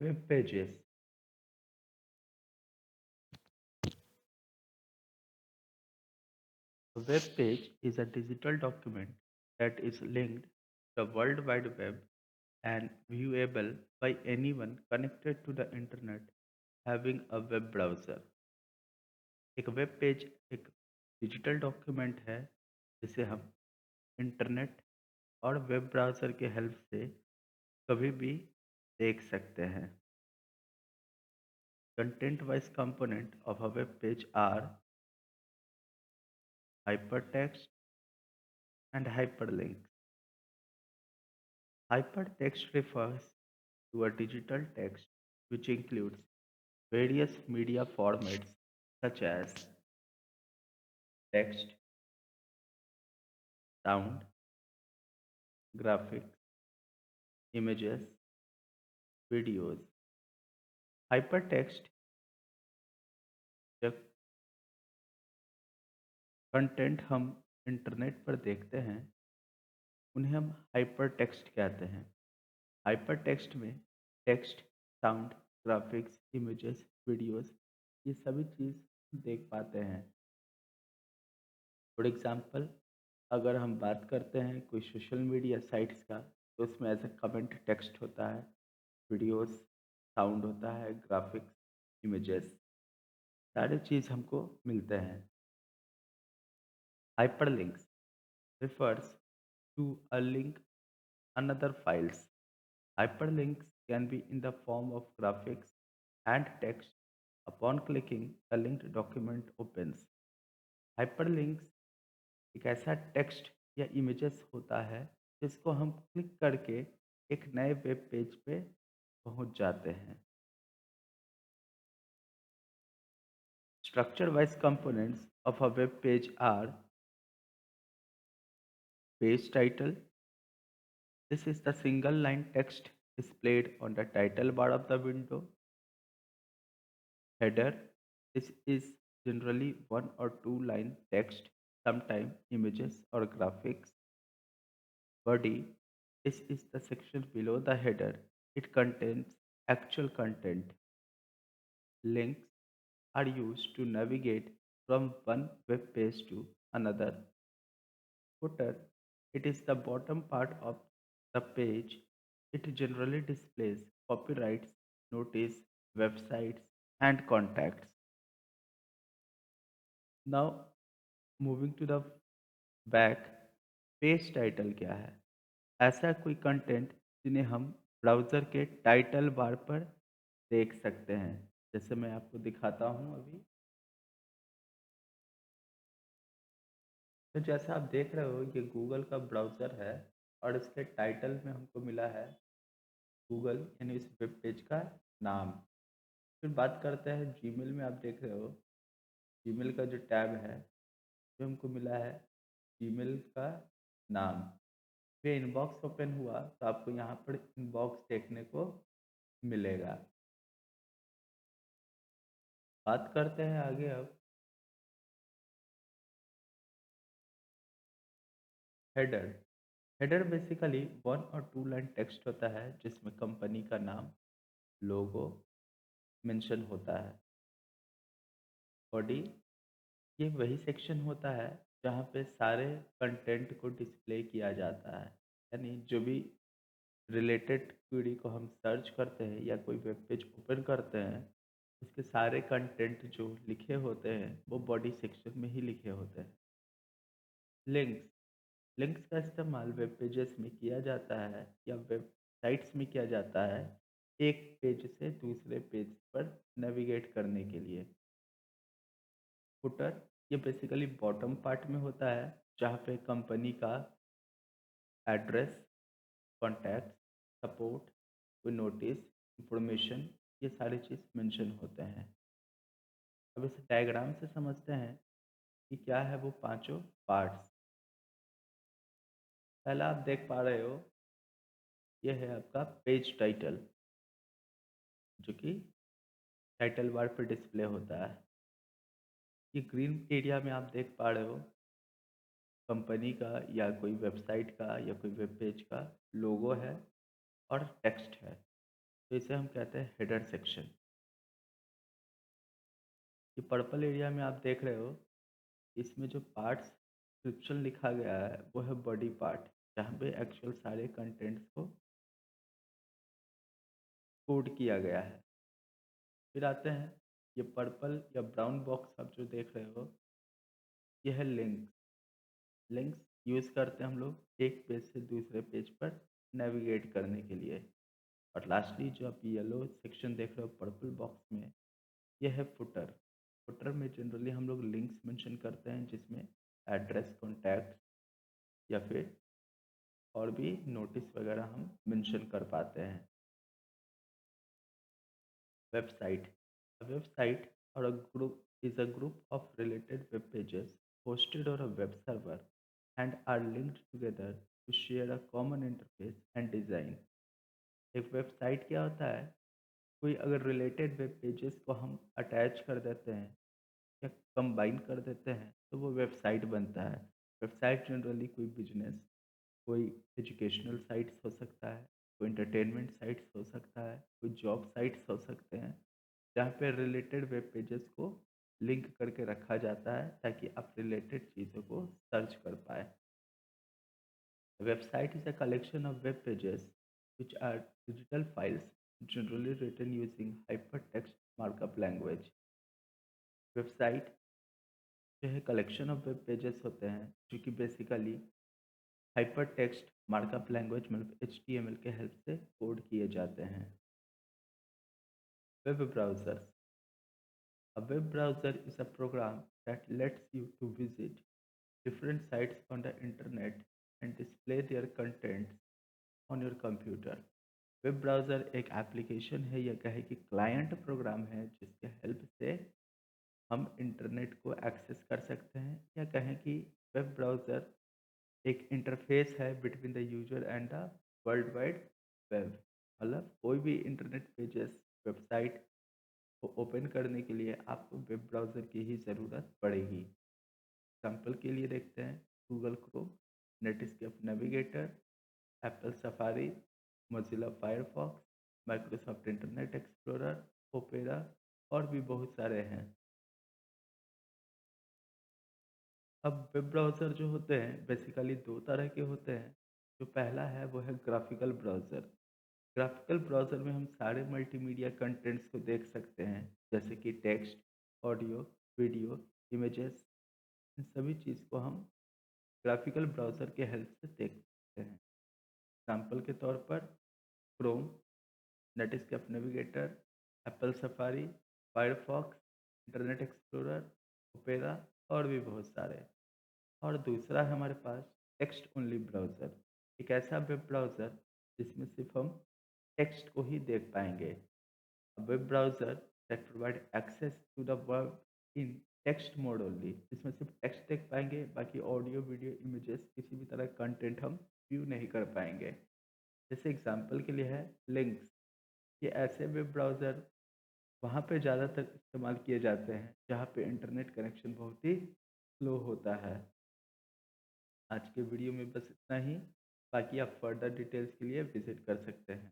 Web pages. A web page is a digital document that is linked to the World Wide Web and viewable by anyone connected to the internet having a web browser. एक web page एक digital document है जिसे हम internet और web browser के help से कभी भी देख सकते हैं। Content wise component of a web page are hypertext and hyperlinks. Hypertext refers to a digital text which includes various media formats such as text, sound, graphics, images, videos. Hypertext जब content हम internet पर देखते हैं उन्हें हम hyper text कहते हैं। Hyper text में text, sound, graphics, images, videos ये सभी चीज़ देख पाते हैं। फॉर एग्जांपल अगर हम बात करते हैं कोई सोशल मीडिया साइट्स का तो उसमें एज अ कमेंट टेक्स्ट होता है, वीडियोस, साउंड होता है, ग्राफिक्स, इमेजेस सारी चीज़ हमको मिलते हैं। Hyperlinks refers to a link another files. Hyperlinks can be in the form of graphics and text. Upon clicking, the linked document opens. Hyperlinks एक ऐसा टेक्स्ट या इमेजेस होता है जिसको हम क्लिक करके एक नए वेब पेज पे पहुंच जाते हैं। Structure wise components of a web page are page title. This is the single line text displayed on the title bar of the window. Header. This is generally one or two line text, sometimes images or graphics. Body. This is the section below the header. It contains actual content. Links are used to navigate from one web page to another. Footer. It is the bottom part of the page. It generally displays copyrights, notice, websites, and contacts. Now moving to the back, page title क्या है? ऐसा कोई content जिन्हें हम browser के title bar पर देख सकते हैं। जैसे मैं आपको दिखाता हूँ अभी। तो जैसा आप देख रहे हो ये गूगल का ब्राउज़र है और इसके टाइटल में हमको मिला है गूगल यानी इस वेब पेज का नाम। फिर बात करते हैं जीमेल में। आप देख रहे हो जीमेल का जो टैब है जो हमको मिला है जीमेल का नाम। फिर इनबॉक्स ओपन हुआ तो आपको यहाँ पर इनबॉक्स देखने को मिलेगा। बात करते हैं आगे अब हेडर। हेडर बेसिकली वन और टू लाइन टेक्स्ट होता है जिसमें कंपनी का नाम, लोगो मेंशन होता है। बॉडी ये वही सेक्शन होता है जहाँ पे सारे कंटेंट को डिस्प्ले किया जाता है, यानी जो भी रिलेटेड क्वेरी को हम सर्च करते हैं या कोई वेब पेज ओपन करते हैं उसके सारे कंटेंट जो लिखे होते हैं वो बॉडी सेक्शन में ही लिखे होते हैं। लिंक्स लिंक्स का इस्तेमाल वेब पेजेस में किया जाता है या वेबसाइट्स में किया जाता है एक पेज से दूसरे पेज पर नेविगेट करने के लिए। फुटर ये बेसिकली बॉटम पार्ट में होता है जहाँ पे कंपनी का एड्रेस, कॉन्टैक्ट, सपोर्ट, कोई नोटिस, इंफॉर्मेशन ये सारी चीज़ मेंशन होते हैं। अब इस डायग्राम से समझते हैं कि क्या है वो पांचों पार्ट्स। पहला आप देख पा रहे हो ये है आपका पेज टाइटल जो कि टाइटल बार पे डिस्प्ले होता है। ये ग्रीन एरिया में आप देख पा रहे हो कंपनी का या कोई वेबसाइट का या कोई वेब पेज का लोगो है और टेक्स्ट है। तो इसे हम कहते हैं हेडर सेक्शन। ये पर्पल एरिया में आप देख रहे हो, इसमें जो पार्ट्स डिस्क्रिप्शन लिखा गया है वो है बॉडी पार्ट, जहाँ पे एक्चुअल सारे कंटेंट्स को कोड किया गया है। फिर आते हैं, ये पर्पल या ब्राउन बॉक्स आप जो देख रहे हो, ये है लिंक्स। लिंक्स यूज़ करते हैं हम लोग एक पेज से दूसरे पेज पर नेविगेट करने के लिए। और लास्टली जो आप येलो सेक्शन देख रहे हो पर्पल बॉक्स में, ये है फुटर। फुटर में जनरली हम लोग लिंक्स मेंशन करते हैं, जिसमें एड्रेस, कॉन्टैक्ट या फिर और भी नोटिस वगैरह हम मेंशन कर पाते हैं। Website. A website or a group is a group of related web pages hosted on a web server and are linked together to share a common interface and design. एक website क्या होता है? कोई अगर related web pages को हम attach कर देते हैं या कंबाइन कर देते हैं तो वो वेबसाइट बनता है। वेबसाइट जनरली कोई बिजनेस, कोई एजुकेशनल साइट्स हो सकता है, कोई एंटरटेनमेंट साइट्स हो सकता है, कोई जॉब साइट्स हो सकते हैं, जहाँ पे रिलेटेड वेब पेजेस को लिंक करके रखा जाता है ताकि आप रिलेटेड चीज़ों को सर्च कर पाए। A website is a collection of web pages which are digital files generally written using hypertext markup language. Website जो है कलेक्शन ऑफ वेब पेजेस होते हैं जो कि basically hyper text markup language मतलब HTML के हेल्प से कोड किए जाते हैं। Web browsers. A web browser is a program that lets you to visit different sites on the internet and display their content on your computer. Web browser एक application है या कहे कि क्लाइंट प्रोग्राम है जिसके हेल्प से हम internet को एक्सेस कर सकते हैं, या कहें कि वेब ब्राउज़र एक इंटरफेस है between the user and the world wide web. मतलब कोई भी इंटरनेट पेजेस, वेबसाइट को ओपन करने के लिए आपको वेब ब्राउज़र की ही ज़रूरत पड़ेगी। एग्जाम्पल के लिए देखते हैं, Google Chrome, Netscape navigator, Apple safari, Mozilla Firefox, Microsoft internet explorer, opera और भी बहुत सारे हैं। अब वेब ब्राउज़र जो होते हैं बेसिकली 2 तरह के होते हैं। जो पहला है वो है ग्राफ़िकल ब्राउज़र। ग्राफ़िकल ब्राउज़र में हम सारे मल्टीमीडिया कंटेंट्स को देख सकते हैं, जैसे कि टेक्स्ट, ऑडियो, वीडियो, इमेजेस, इन सभी चीज़ को हम ग्राफ़िकल ब्राउज़र के हेल्प से देख सकते हैं। एग्ज़ाम्पल के तौर पर Chrome, Netscape navigator, Apple safari, Firefox, internet explorer, opera और भी बहुत सारे। और दूसरा है हमारे पास टेक्स्ट ओनली ब्राउज़र। एक ऐसा वेब ब्राउज़र जिसमें सिर्फ हम टेक्स्ट को ही देख पाएँगे। A web browser that provide access to the web in text mode only। इसमें सिर्फ टेक्स्ट देख पाएँगे, बाकी ऑडियो, वीडियो, इमेजेस किसी भी तरह का कंटेंट हम व्यू नहीं कर पाएँगे। जैसे एग्ज़ाम्पल के लिए है लिंक्स। ये ऐसे वेब ब्राउज़र वहाँ पे ज़्यादातर इस्तेमाल किए जाते हैं जहाँ पे इंटरनेट कनेक्शन बहुत ही स्लो होता है। आज के वीडियो में बस इतना ही, बाकी आप फर्दर डिटेल्स के लिए विज़िट कर सकते हैं।